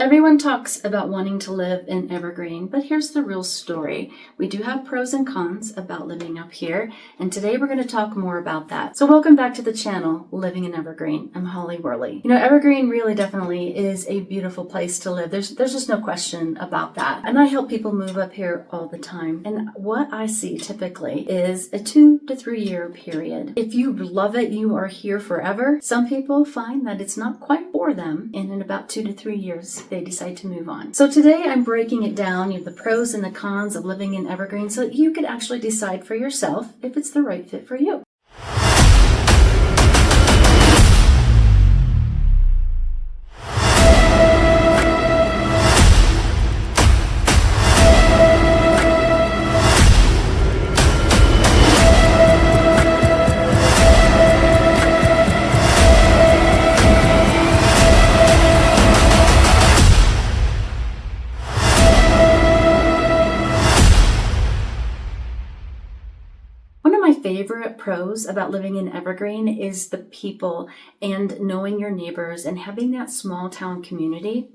Everyone talks about wanting to live in Evergreen, but here's the real story. We do have pros and cons about living up here, and today we're going to talk more about that. So welcome back to the channel, Living in Evergreen. I'm Holly Worley. You know, Evergreen really definitely is a beautiful place to live. There's just no question about that. And I help people move up here all the time. And what I see typically is a 2 to 3 year period. If you love it, you are here forever. Some people find that it's not quite for them, and in about 2 to 3 years, they decide to move on. So today I'm breaking it down, the pros and the cons of living in Evergreen so that you could actually decide for yourself if it's the right fit for you. Favorite pros about living in Evergreen is the people and knowing your neighbors and having that small town community.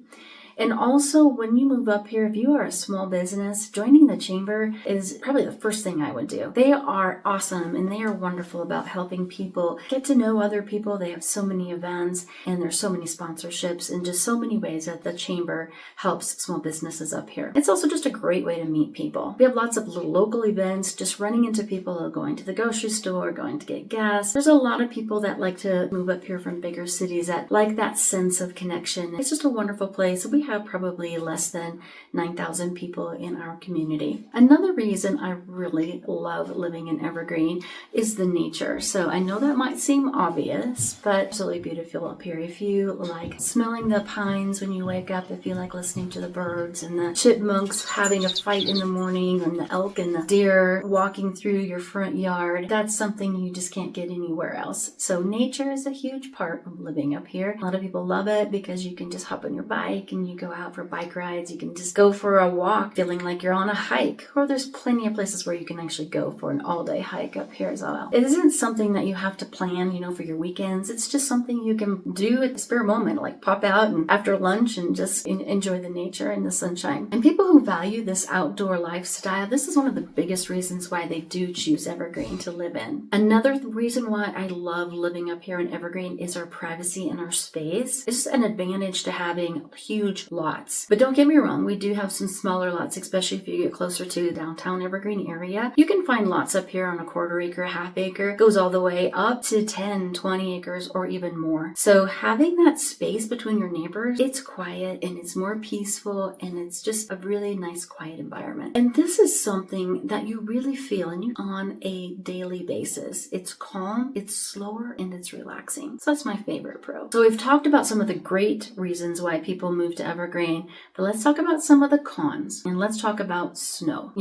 And also, when you move up here, if you are a small business, joining the chamber is probably the first thing I would do. They are awesome and they are wonderful about helping people get to know other people. They have so many events and there's so many sponsorships and just so many ways that the chamber helps small businesses up here. It's also just a great way to meet people. We have lots of little local events, just running into people going to the grocery store, going to get gas. There's a lot of people that like to move up here from bigger cities that like that sense of connection. It's just a wonderful place. We have probably less than 9,000 people in our community. Another reason I really love living in Evergreen is the nature. So I know that might seem obvious, but absolutely beautiful up here. If you like smelling the pines when you wake up, if you like listening to the birds and the chipmunks having a fight in the morning and the elk and the deer walking through your front yard, that's something you just can't get anywhere else. So nature is a huge part of living up here. A lot of people love it because you can just hop on your bike and you go out for bike rides. You can just go for a walk feeling like you're on a hike, or there's plenty of places where you can actually go for an all-day hike up here as well. It isn't something that you have to plan, for your weekends. It's just something you can do at the spare moment, like pop out and after lunch and just enjoy the nature and the sunshine. And people who value this outdoor lifestyle, this is one of the biggest reasons why they do choose Evergreen to live in. Another reason why I love living up here in Evergreen is our privacy and our space. It's an advantage to having huge lots. But don't get me wrong, we do have some smaller lots, especially if you get closer to the downtown Evergreen area. You can find lots up here on a 1/4 acre, 1/2 acre, goes all the way up to 10, 20 acres or even more. So having that space between your neighbors, it's quiet and it's more peaceful and it's just a really nice quiet environment. And this is something that you really feel on a daily basis. It's calm, it's slower, and it's relaxing. So that's my favorite pro. So we've talked about some of the great reasons why people move to Evergreen, but let's talk about some of the cons and let's talk about snow.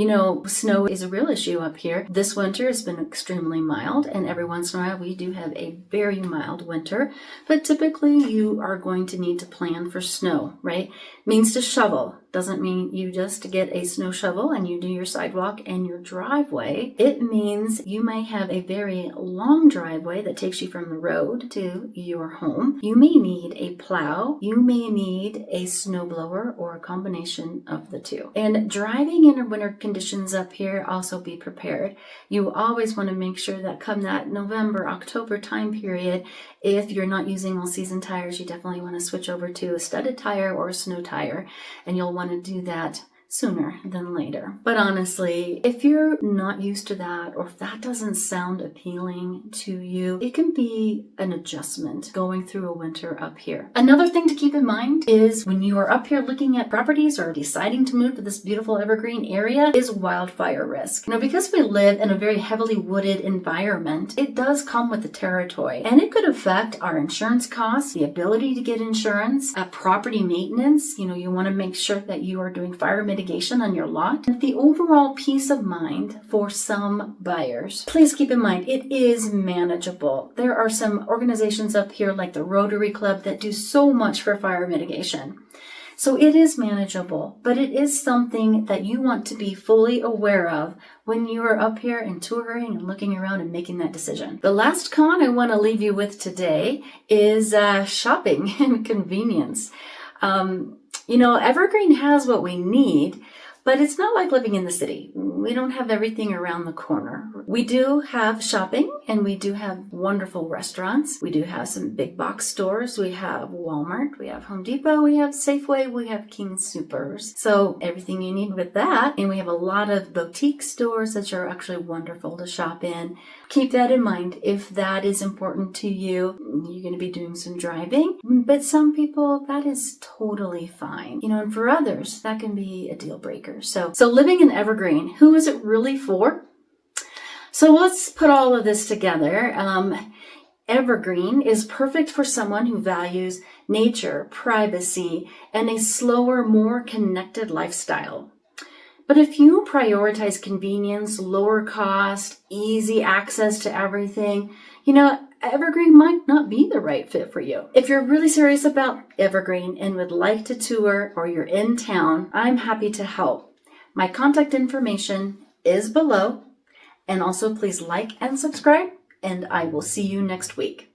Snow is a real issue up here. This winter has been extremely mild, and every once in a while we do have a very mild winter, but typically you are going to need to plan for snow, right? Means to shovel. Doesn't mean you just get a snow shovel and you do your sidewalk and your driveway. It means you may have a very long driveway that takes you from the road to your home. You may need a plow. You may need a snowblower or a combination of the two. And driving in winter conditions up here, also be prepared. You always want to make sure that come that November, October time period, if you're not using all season tires, you definitely want to switch over to a studded tire or a snow tire, and you'll want to do that sooner than later. But honestly, if you're not used to that, or if that doesn't sound appealing to you, it can be an adjustment going through a winter up here. Another thing to keep in mind is when you are up here looking at properties or deciding to move to this beautiful Evergreen area is wildfire risk. Because we live in a very heavily wooded environment, it does come with the territory, and it could affect our insurance costs, the ability to get insurance, property maintenance. You want to make sure that you are doing fire mitigation on your lot, and the overall peace of mind for some buyers. Please keep in mind, it is manageable. There are some organizations up here like the Rotary Club that do so much for fire mitigation. So it is manageable, but it is something that you want to be fully aware of when you are up here and touring and looking around and making that decision. The last con I want to leave you with today is shopping and convenience. Evergreen has what we need, but it's not like living in the city. We don't have everything around the corner. We do have shopping and we do have wonderful restaurants. We do have some big box stores. We have Walmart, we have Home Depot, we have Safeway, we have King Soopers. So everything you need with that. And we have a lot of boutique stores that are actually wonderful to shop in. Keep that in mind. If that is important to you, you're going to be doing some driving. But some people, that is totally fine. And for others, that can be a deal breaker. So living in Evergreen, who is it really for? So let's put all of this together. Evergreen is perfect for someone who values nature, privacy, and a slower, more connected lifestyle. But if you prioritize convenience, lower cost, easy access to everything, Evergreen might not be the right fit for you. If you're really serious about Evergreen and would like to tour or you're in town, I'm happy to help. My contact information is below. And also please like and subscribe, and I will see you next week.